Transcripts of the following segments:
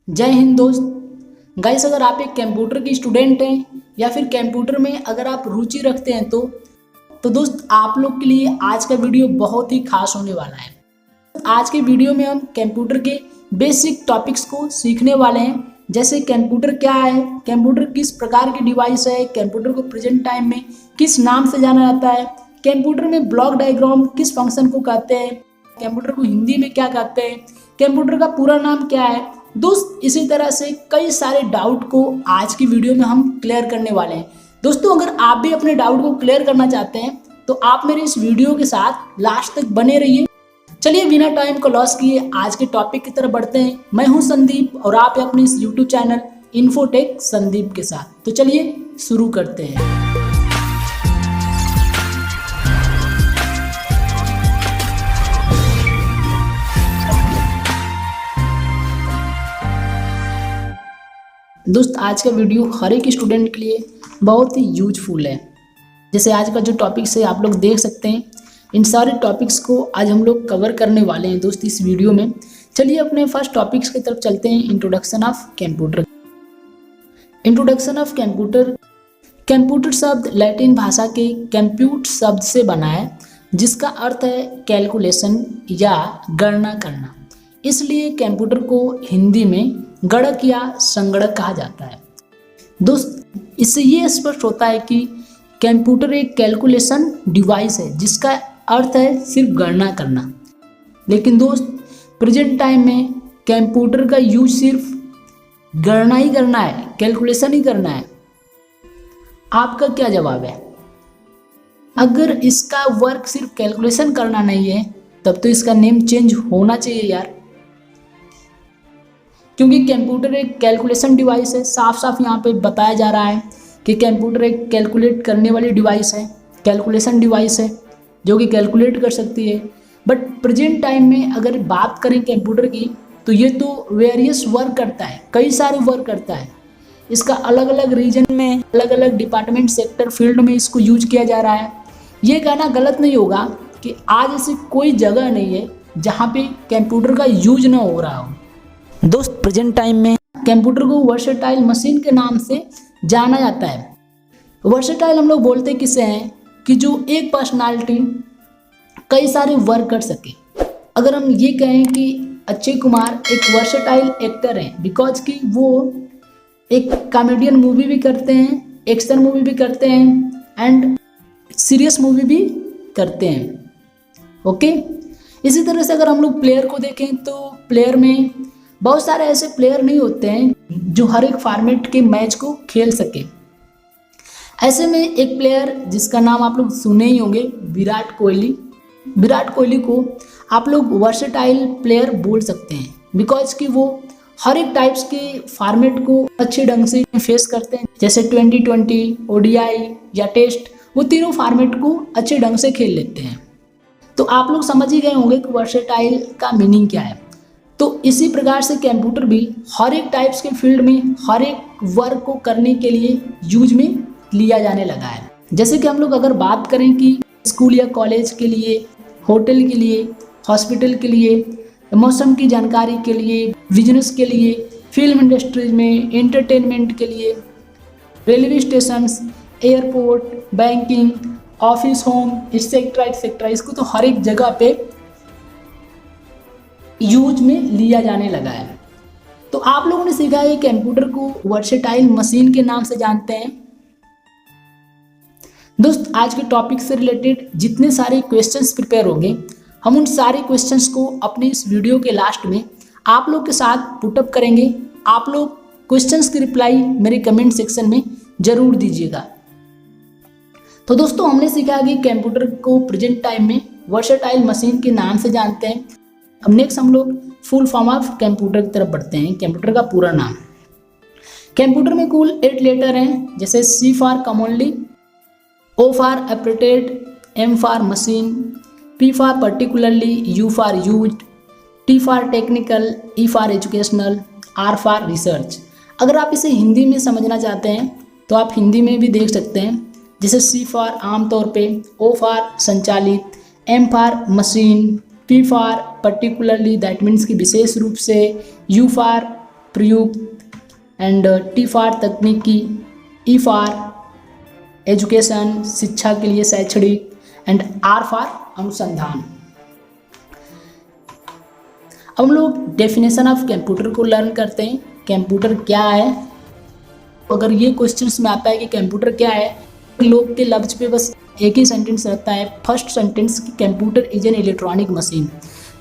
जय हिंद दोस्त। गाइस, अगर आप एक कंप्यूटर की स्टूडेंट हैं या फिर कंप्यूटर में अगर आप रुचि रखते हैं तो दोस्त आप लोग के लिए आज का वीडियो बहुत ही खास होने वाला है। आज के वीडियो में हम कंप्यूटर के बेसिक टॉपिक्स को सीखने वाले हैं, जैसे कंप्यूटर क्या है, कंप्यूटर किस प्रकार की डिवाइस है, कंप्यूटर को प्रेजेंट टाइम में किस नाम से जाना जाता है, कंप्यूटर में ब्लॉक डायग्राम किस फंक्शन को कहते हैं, कंप्यूटर को हिंदी में क्या कहते हैं, कंप्यूटर का पूरा नाम क्या है। दोस्त, इसी तरह से कई सारे डाउट को आज की वीडियो में हम क्लियर करने वाले हैं। दोस्तों, अगर आप भी अपने डाउट को क्लियर करना चाहते हैं तो आप मेरे इस वीडियो के साथ लास्ट तक बने रहिए। चलिए बिना टाइम को लॉस किए आज के टॉपिक की तरफ बढ़ते हैं। मैं हूं संदीप और आप अपने इस यूट्यूब चैनल इन्फोटेक संदीप के साथ। तो चलिए शुरू करते हैं। दोस्त, आज का वीडियो हर एक स्टूडेंट के लिए बहुत ही यूजफुल है। जैसे आज का जो टॉपिक्स है आप लोग देख सकते हैं, इन सारे टॉपिक्स को आज हम लोग कवर करने वाले हैं दोस्त इस वीडियो में। चलिए अपने फर्स्ट टॉपिक्स की तरफ चलते हैं। Introduction of computer. Introduction of computer. Computer शब्द लैटिन भाषा के कंप्यूट शब्द से बना है, जिसका अर्थ है कैलकुलेशन या गणना करना। इसलिए कंप्यूटर को हिंदी में गणक या संगणक कहा जाता है। दोस्त, इससे ये स्पष्ट होता है कि कंप्यूटर एक कैलकुलेशन डिवाइस है, जिसका अर्थ है सिर्फ गणना करना। लेकिन दोस्त, प्रेजेंट टाइम में कंप्यूटर का यूज सिर्फ गणना ही करना है, कैलकुलेशन ही करना है। आपका क्या जवाब है? अगर इसका वर्क सिर्फ कैलकुलेशन करना नहीं है तब तो इसका नेम चेंज होना चाहिए यार, क्योंकि कंप्यूटर एक कैलकुलेशन डिवाइस है। साफ साफ यहाँ पे बताया जा रहा है कि कंप्यूटर एक कैलकुलेट करने वाली डिवाइस है, कैलकुलेशन डिवाइस है जो कि कैलकुलेट कर सकती है। बट प्रेजेंट टाइम में अगर बात करें कंप्यूटर की तो ये तो वेरियस वर्क करता है, कई सारे वर्क करता है। इसका अलग अलग रीजन में, अलग अलग डिपार्टमेंट, सेक्टर, फील्ड में इसको यूज किया जा रहा है। ये कहना गलत नहीं होगा कि आज ऐसी कोई जगह नहीं है जहाँ पे कंप्यूटर का यूज ना हो रहा हो। दोस्त, प्रेजेंट टाइम में कंप्यूटर को वर्सेटाइल मशीन के नाम से जाना जाता है। वर्सेटाइल हम लोग बोलते किसे हैं कि जो एक पर्सनालिटी कई सारे वर्क कर सके। अगर हम ये कहें कि अक्षय कुमार एक वर्सेटाइल एक्टर हैं, बिकॉज कि वो एक कॉमेडियन मूवी भी करते हैं, एक्शन मूवी भी करते हैं एंड सीरियस मूवी भी करते हैं। ओके, इसी तरह से अगर हम लोग प्लेयर को देखें तो प्लेयर में बहुत सारे ऐसे प्लेयर नहीं होते हैं जो हर एक फॉर्मेट के मैच को खेल सके। ऐसे में एक प्लेयर जिसका नाम आप लोग सुने ही होंगे, विराट कोहली। विराट कोहली को आप लोग वर्सेटाइल प्लेयर बोल सकते हैं, बिकॉज कि वो हर एक टाइप्स के फॉर्मेट को अच्छे ढंग से फेस करते हैं। जैसे 2020, ODI या टेस्ट, वो तीनों फॉर्मेट को अच्छे ढंग से खेल लेते हैं। तो आप लोग समझ ही गए होंगे कि वर्सेटाइल का मीनिंग क्या है। तो इसी प्रकार से कंप्यूटर भी हर एक टाइप्स के फील्ड में हर एक वर्क को करने के लिए यूज में लिया जाने लगा है। जैसे कि हम लोग अगर बात करें कि स्कूल या कॉलेज के लिए, होटल के लिए, हॉस्पिटल के लिए, मौसम की जानकारी के लिए, बिजनेस के लिए, फिल्म इंडस्ट्रीज में, एंटरटेनमेंट के लिए, railway stations, airport, banking, office, home, etcetera etcetera, इसको तो हर एक जगह पे यूज में लिया जाने लगा है। तो आप लोगों ने सीखा है कंप्यूटर को वर्सेटाइल मशीन के नाम से जानते हैं। दोस्त, आज के टॉपिक से रिलेटेड जितने सारे क्वेश्चंस प्रिपेयर होंगे, हम उन सारे क्वेश्चंस को अपने इस वीडियो के लास्ट में आप लोग के साथ पुटअप करेंगे। आप लोग क्वेश्चंस की रिप्लाई मेरे कमेंट सेक्शन में जरूर दीजिएगा। तो दोस्तों, हमने सीखा कि कंप्यूटर को प्रेजेंट टाइम में वर्सेटाइल मशीन के नाम से जानते हैं। अब नेक्स्ट हम लोग फुल फॉर्म ऑफ कंप्यूटर की तरफ बढ़ते हैं। कंप्यूटर का पूरा नाम। कंप्यूटर में कुल 8 लेटर हैं, जैसे C for commonly, O for operated, M for machine, P for particularly, U for used, T for technical, E for educational, R for research. अगर आप इसे हिंदी में समझना चाहते हैं तो आप हिंदी में भी देख सकते हैं। जैसे C फॉर आमतौर पे, O फॉर संचालित, M for machine, P for particularly, that means कि विशेष रूप से, U फॉर प्रयुक्त, एंड टी फॉर तकनीकी, ई फॉर एजुकेशन शिक्षा के लिए शैक्षणिक, एंड आर फॉर अनुसंधान। अब हम लोग डेफिनेशन ऑफ कंप्यूटर को लर्न करते हैं। कंप्यूटर क्या है? अगर ये क्वेश्चंस में आता है कि कंप्यूटर क्या है, लोग के लफ्ज पे बस एक ही सेंटेंस रहता है, फर्स्ट सेंटेंस कि computer is an electronic machine.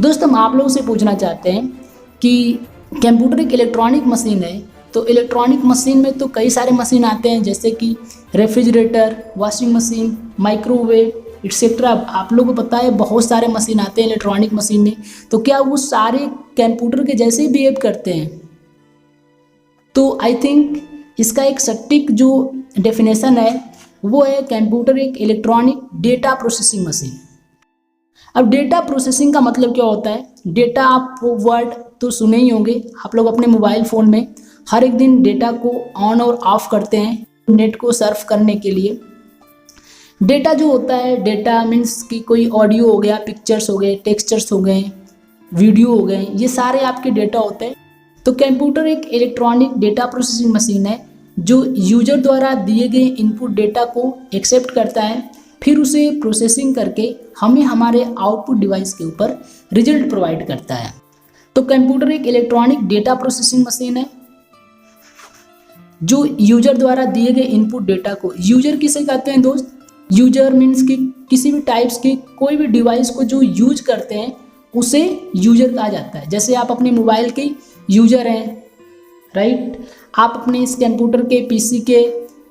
दोस्त हम आप लोगों से पूछना चाहते हैं कि कंप्यूटर एक इलेक्ट्रॉनिक मशीन है, तो इलेक्ट्रॉनिक मशीन में तो कई सारे मशीन आते हैं, जैसे कि refrigerator, washing machine, microwave etcetera. आप लोगों को पता है बहुत सारे मशीन आते हैं इलेक्ट्रॉनिक मशीन में, तो क्या वो सारे कंप्यूटर के जैसे ही बिहेव करते हैं? तो आई थिंक इसका एक सटीक जो डेफिनेशन है वो है कंप्यूटर एक इलेक्ट्रॉनिक डेटा प्रोसेसिंग मशीन। अब डेटा प्रोसेसिंग का मतलब क्या होता है? डेटा आप वर्ड तो सुने ही होंगे, आप लोग अपने मोबाइल फ़ोन में हर एक दिन डेटा को ऑन और ऑफ करते हैं नेट को सर्फ करने के लिए। डेटा जो होता है, डेटा मीन्स कि कोई ऑडियो हो गया, पिक्चर्स हो गए, टेक्सचर्स हो गए, वीडियो हो गए, ये सारे आपके डेटा होते हैं। तो कंप्यूटर एक इलेक्ट्रॉनिक डेटा प्रोसेसिंग मशीन है जो यूजर द्वारा दिए गए इनपुट डेटा को एक्सेप्ट करता है, फिर उसे प्रोसेसिंग करके हमें हमारे आउटपुट डिवाइस के ऊपर रिजल्ट प्रोवाइड करता है। तो कंप्यूटर एक इलेक्ट्रॉनिक डेटा प्रोसेसिंग मशीन है जो यूजर द्वारा दिए गए इनपुट डेटा को, यूजर किसे कहते हैं दोस्त? यूजर मीन्स कि किसी भी टाइप्स के कोई भी डिवाइस को जो यूज करते हैं उसे यूजर कहा जाता है। जैसे आप अपने मोबाइल के यूजर हैं, राइट? आप अपने इस कंप्यूटर के पीसी के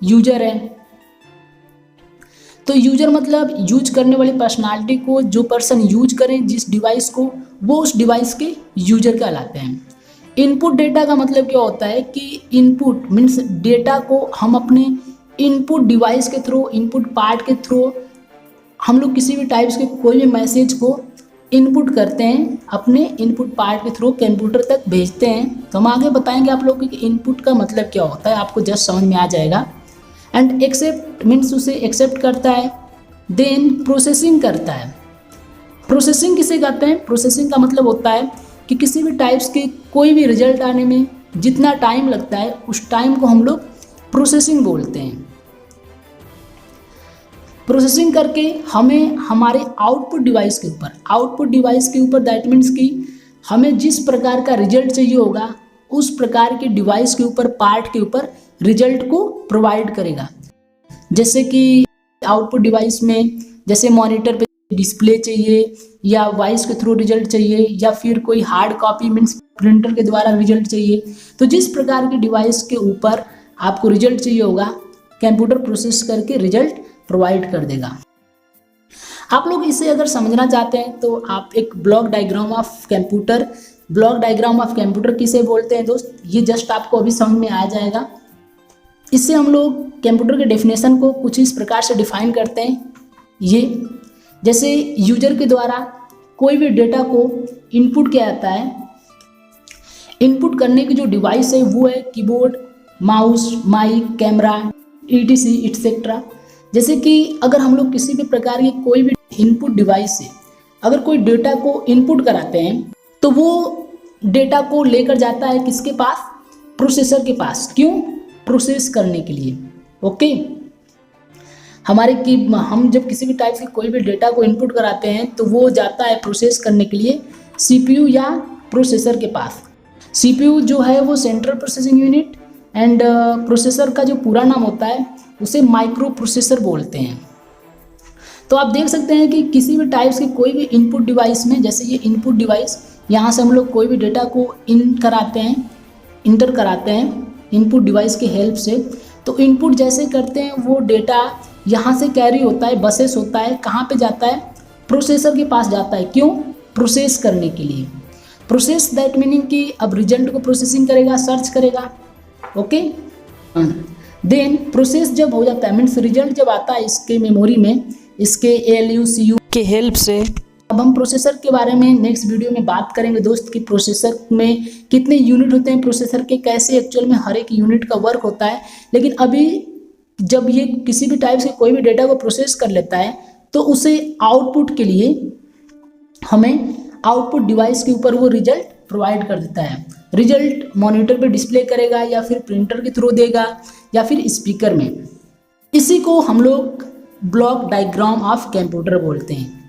यूजर हैं। तो यूजर मतलब यूज करने वाली पर्सनालिटी को, जो पर्सन यूज करें जिस डिवाइस को, वो उस डिवाइस के यूजर कहलाते हैं। इनपुट डेटा का मतलब क्या होता है कि इनपुट मीन्स डेटा को हम अपने इनपुट डिवाइस के थ्रू, इनपुट पार्ट के थ्रू हम लोग किसी भी टाइप्स के कोई भी मैसेज को इनपुट करते हैं, अपने इनपुट पार्ट के थ्रू कंप्यूटर तक भेजते हैं। तो हम आगे बताएंगे आप लोग कि इनपुट का मतलब क्या होता है, आपको जस्ट समझ में आ जाएगा। एंड एक्सेप्ट मीन्स उसे एक्सेप्ट करता है, देन प्रोसेसिंग करता है। प्रोसेसिंग किसे कहते हैं? प्रोसेसिंग का मतलब होता है कि किसी भी टाइप्स के कोई भी रिजल्ट आने में जितना टाइम लगता है उस टाइम को हम लोग प्रोसेसिंग बोलते हैं। प्रोसेसिंग करके हमें हमारे आउटपुट डिवाइस के ऊपर दैट मीन्स कि हमें जिस प्रकार का रिजल्ट चाहिए होगा उस प्रकार के डिवाइस के ऊपर, पार्ट के ऊपर रिजल्ट को प्रोवाइड करेगा। जैसे कि आउटपुट डिवाइस में जैसे मॉनिटर पे डिस्प्ले चाहिए, या वॉइस के थ्रू रिजल्ट चाहिए, या फिर कोई हार्ड कॉपी मीन्स प्रिंटर के द्वारा रिजल्ट चाहिए। तो जिस प्रकार के डिवाइस के ऊपर आपको रिजल्ट चाहिए होगा, कंप्यूटर प्रोसेस करके रिजल्ट प्रोवाइड कर देगा। आप लोग इसे अगर समझना चाहते हैं तो आप एक ब्लॉक डायग्राम ऑफ कंप्यूटर किसे बोलते हैं दोस्त, ये जस्ट आपको अभी समझ में आ जाएगा। इससे हम लोग कंप्यूटर के डेफिनेशन को कुछ इस प्रकार से डिफाइन करते हैं। ये जैसे यूजर के द्वारा कोई भी डेटा को इनपुट किया जाता है, इनपुट करने की जो डिवाइस है वो है keyboard, mouse, mic, camera, etc etcetera. जैसे कि अगर हम लोग किसी भी प्रकार की कोई भी इनपुट डिवाइस से अगर कोई डेटा को इनपुट कराते हैं तो वो डेटा को लेकर जाता है किसके पास? प्रोसेसर के पास। क्यों? प्रोसेस करने के लिए। ओके, हम जब किसी भी टाइप के कोई भी डेटा को इनपुट कराते हैं तो वो जाता है प्रोसेस करने के लिए CPU या प्रोसेसर के पास। CPU जो है वो central processing unit, and processor का जो पूरा नाम होता है उसे माइक्रो प्रोसेसर बोलते हैं। तो आप देख सकते हैं कि किसी भी टाइप्स के कोई भी इनपुट डिवाइस में, जैसे ये इनपुट डिवाइस, यहाँ से हम लोग कोई भी डेटा को इंटर कराते हैं इनपुट डिवाइस की हेल्प से। तो इनपुट जैसे करते हैं वो डेटा यहाँ से कैरी होता है, बसेस होता है, कहाँ पे जाता है? प्रोसेसर के पास जाता है। क्यों? प्रोसेस करने के लिए। प्रोसेस दैट मीनिंग कि अब रिजल्ट को प्रोसेसिंग करेगा, सर्च करेगा। ओके, देन प्रोसेस जब हो जाता है मीन्स रिजल्ट जब आता है इसके मेमोरी में, इसके ALU CU के हेल्प से। अब हम प्रोसेसर के बारे में नेक्स्ट वीडियो में बात करेंगे दोस्त कि प्रोसेसर में कितने यूनिट होते हैं, प्रोसेसर के कैसे एक्चुअल में हर एक यूनिट का वर्क होता है। लेकिन अभी जब ये किसी भी टाइप से कोई भी डेटा को प्रोसेस कर लेता है तो उसे आउटपुट के लिए हमें आउटपुट डिवाइस के ऊपर वो रिजल्ट प्रोवाइड कर देता है। रिजल्ट मॉनिटर पे डिस्प्ले करेगा या फिर प्रिंटर के थ्रू देगा या फिर स्पीकर में। इसी को हम लोग ब्लॉक डायग्राम ऑफ कंप्यूटर बोलते हैं।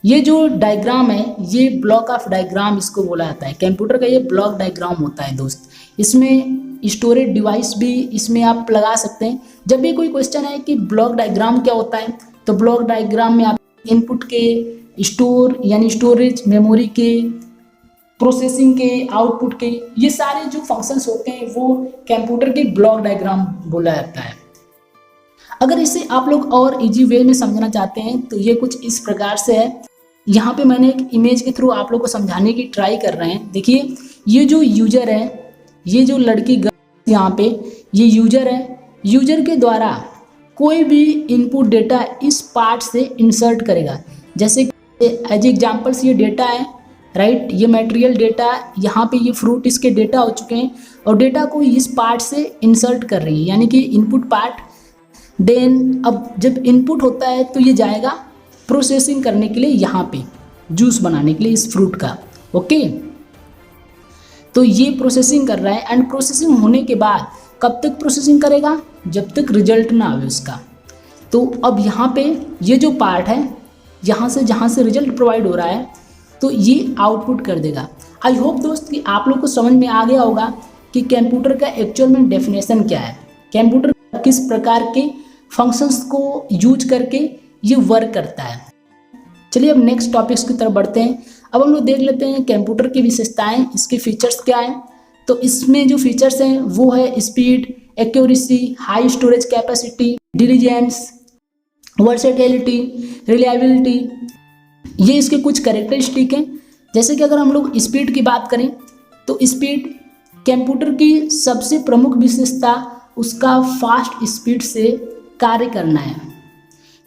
ये जो डायग्राम है ये ब्लॉक ऑफ डायग्राम इसको बोला जाता है। कंप्यूटर का ये ब्लॉक डायग्राम होता है दोस्त। इसमें स्टोरेज डिवाइस भी इसमें आप लगा सकते हैं। जब भी कोई क्वेश्चन है कि ब्लॉक डायग्राम क्या होता है तो ब्लॉक डायग्राम में आप इनपुट के, स्टोर यानी स्टोरेज, मेमोरी के, प्रोसेसिंग के, आउटपुट के, ये सारे जो फंक्शंस होते हैं वो कंप्यूटर के ब्लॉक डायग्राम बोला जाता है। अगर इसे आप लोग और इजी वे में समझना चाहते हैं तो ये कुछ इस प्रकार से है। यहाँ पे मैंने एक इमेज के थ्रू आप लोग को समझाने की ट्राई कर रहे हैं। देखिए ये जो यूजर है, ये जो लड़की यहाँ पे ये यूजर है, यूजर के द्वारा कोई भी इनपुट डेटा इस पार्ट से इंसर्ट करेगा। जैसे एज एग्जाम्पल्स ये डेटा है, राइट, ये मटेरियल डेटा, यहाँ पे ये फ्रूट इसके डेटा हो चुके हैं और डेटा को इस पार्ट से इंसर्ट कर रही है, यानी कि इनपुट पार्ट। देन अब जब इनपुट होता है तो ये जाएगा प्रोसेसिंग करने के लिए, यहाँ पे जूस बनाने के लिए इस फ्रूट का। ओके, तो ये प्रोसेसिंग कर रहा है एंड प्रोसेसिंग होने के बाद कब तक प्रोसेसिंग करेगा, जब तक रिजल्ट ना आवे उसका। तो अब यहाँ पे ये जो पार्ट है, यहाँ से जहाँ से रिजल्ट प्रोवाइड हो रहा है तो ये आउटपुट कर देगा। आई होप दोस्त कि आप लोग को समझ में आ गया होगा कि कंप्यूटर का एक्चुअल में डेफिनेशन क्या है, कंप्यूटर किस प्रकार के फंक्शंस को यूज करके ये वर्क करता है। चलिए अब नेक्स्ट टॉपिक्स की तरफ बढ़ते हैं। अब हम लोग देख लेते हैं कंप्यूटर की विशेषताएं, इसके फीचर्स क्या हैं। तो इसमें जो फीचर्स हैं वो है speed, accuracy, high storage capacity, diligence, versatility, reliability, ये इसके कुछ कैरेक्टरिस्टिक हैं। जैसे कि अगर हम लोग स्पीड की बात करें तो स्पीड कंप्यूटर की सबसे प्रमुख विशेषता उसका फास्ट स्पीड से कार्य करना है।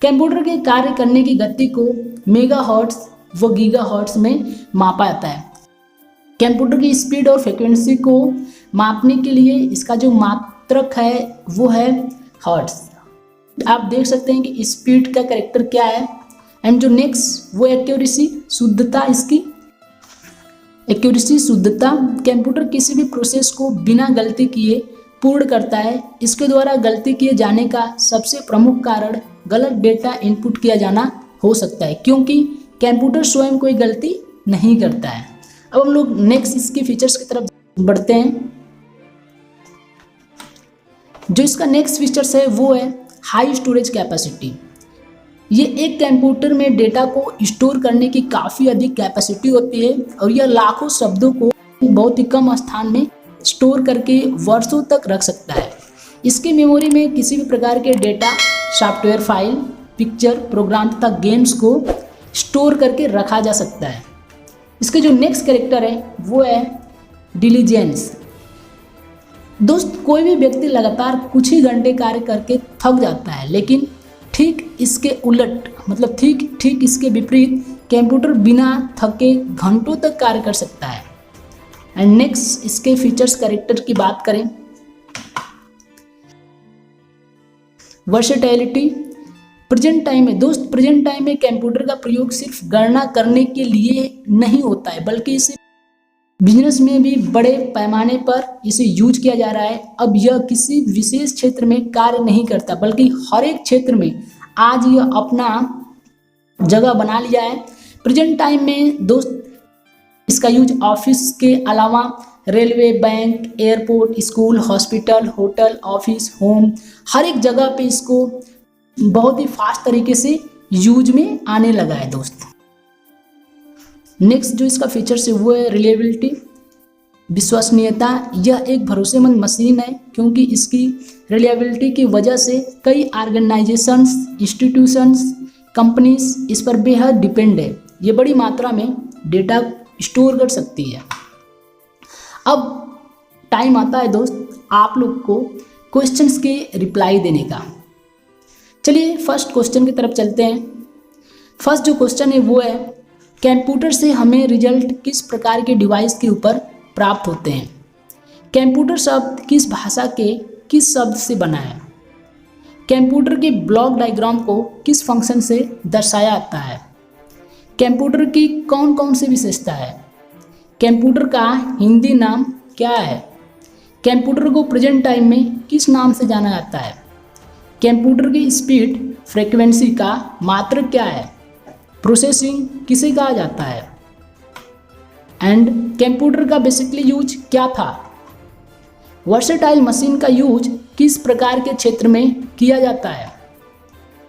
कंप्यूटर के कार्य करने की गति को मेगाहर्ट्ज व गीगाहर्ट्ज में मापा जाता है। कंप्यूटर की स्पीड और फ्रीक्वेंसी को मापने के लिए इसका जो मात्रक है वो है हर्ट्ज। आप देख सकते हैं कि स्पीड का कैरेक्टर क्या है। एंड जो नेक्स्ट वो एक्यूरेसी, शुद्धता, इसकी एक्यूरेसी, शुद्धता। कंप्यूटर किसी भी प्रोसेस को बिना गलती किए पूर्ण करता है। इसके द्वारा गलती किए जाने का सबसे प्रमुख कारण गलत डेटा इनपुट किया जाना हो सकता है, क्योंकि कंप्यूटर स्वयं कोई गलती नहीं करता है। अब हम लोग नेक्स्ट इसके फीचर्स की तरफ बढ़ते हैं। जो इसका नेक्स्ट फीचर्स है वो है हाई स्टोरेज कैपेसिटी। ये एक कंप्यूटर में डेटा को स्टोर करने की काफ़ी अधिक कैपेसिटी होती है और यह लाखों शब्दों को बहुत ही कम स्थान में स्टोर करके वर्षों तक रख सकता है। इसकी मेमोरी में किसी भी प्रकार के data, software file, picture, program तथा गेम्स को स्टोर करके रखा जा सकता है। इसके जो नेक्स्ट कैरेक्टर है वो है डिलीजेंस। दोस्त, कोई भी व्यक्ति लगातार कुछ ही घंटे कार्य करके थक जाता है, लेकिन ठीक इसके उलट, मतलब ठीक इसके विपरीत कंप्यूटर बिना थके घंटों तक कार्य कर सकता है। एंड नेक्स्ट इसके फीचर्स कैरेक्टर की बात करें, वर्सेटिलिटी। प्रेजेंट टाइम में दोस्त, प्रेजेंट टाइम में कंप्यूटर का प्रयोग सिर्फ गणना करने के लिए नहीं होता है, बल्कि इसे बिजनेस में भी बड़े पैमाने पर इसे यूज किया जा रहा है। अब यह किसी विशेष क्षेत्र में कार्य नहीं करता, बल्कि हर एक क्षेत्र में आज यह अपना जगह बना लिया है। प्रेजेंट टाइम में दोस्त इसका यूज ऑफिस के अलावा railway, bank, airport, school, hospital, hotel, office, home, हर एक जगह पे इसको बहुत ही फास्ट तरीके से यूज में आने लगा है दोस्त। नेक्स्ट जो इसका फीचर्स है वो है रिलायबिलिटी, विश्वसनीयता। यह एक भरोसेमंद मशीन है क्योंकि इसकी रिलायबिलिटी की वजह से कई ऑर्गेनाइजेशंस, इंस्टीट्यूशंस, कंपनीज इस पर बेहद डिपेंड है। ये बड़ी मात्रा में डेटा स्टोर कर सकती है। अब टाइम आता है दोस्त आप लोग को क्वेश्चंस के रिप्लाई देने का। चलिए फर्स्ट क्वेश्चन की तरफ चलते हैं। फर्स्ट जो क्वेश्चन है वो है कंप्यूटर से हमें रिजल्ट किस प्रकार के डिवाइस के ऊपर प्राप्त होते हैं। कंप्यूटर शब्द किस भाषा के किस शब्द से बना है। कंप्यूटर के ब्लॉक डायग्राम को किस फंक्शन से दर्शाया जाता है। कंप्यूटर की कौन कौन सी विशेषता है। कंप्यूटर का हिंदी नाम क्या है? कंप्यूटर को प्रेजेंट टाइम में किस नाम से जाना जाता है? कंप्यूटर की स्पीड फ्रीक्वेंसी का मात्रक क्या है? प्रोसेसिंग किसे कहा जाता है? एंड कंप्यूटर का बेसिकली यूज क्या था? वर्सेटाइल मशीन का यूज किस प्रकार के क्षेत्र में किया जाता है?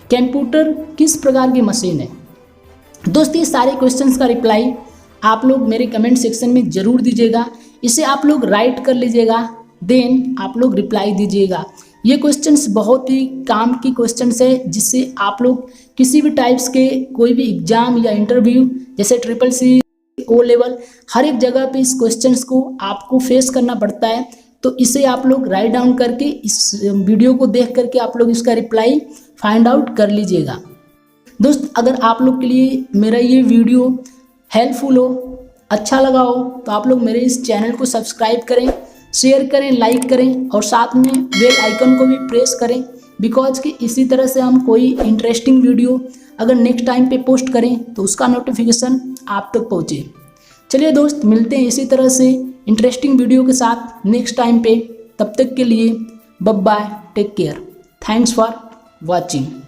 कंप्यूटर किस प्रकार की मशीन है? दोस्तों, ये सारे क्वेश्चंस का रिप्लाई आप लोग मेरे कमेंट सेक्शन में ज़रूर दीजिएगा। इसे आप लोग राइट कर लीजिएगा, देन आप लोग रिप्लाई दीजिएगा। ये क्वेश्चंस बहुत ही काम की क्वेश्चंस है, जिससे आप लोग किसी भी टाइप्स के कोई भी एग्जाम या इंटरव्यू जैसे CCC, O लेवल, हर एक जगह पे इस क्वेश्चंस को आपको फेस करना पड़ता है। तो इसे आप लोग राइट डाउन करके इस वीडियो को देख करके आप लोग इसका रिप्लाई फाइंड आउट कर लीजिएगा। दोस्त, अगर आप लोग के लिए मेरा ये वीडियो हेल्पफुल हो, अच्छा लगा हो, तो आप लोग मेरे इस चैनल को सब्सक्राइब करें, शेयर करें, लाइक करें और साथ में बेल आइकन को भी प्रेस करें, बिकॉज कि इसी तरह से हम कोई इंटरेस्टिंग वीडियो अगर नेक्स्ट टाइम पे पोस्ट करें तो उसका नोटिफिकेशन आप तक पहुँचे। चलिए दोस्त, मिलते हैं इसी तरह से इंटरेस्टिंग वीडियो के साथ नेक्स्ट टाइम पे। तब तक के लिए bye bye, take care, thanks for watching.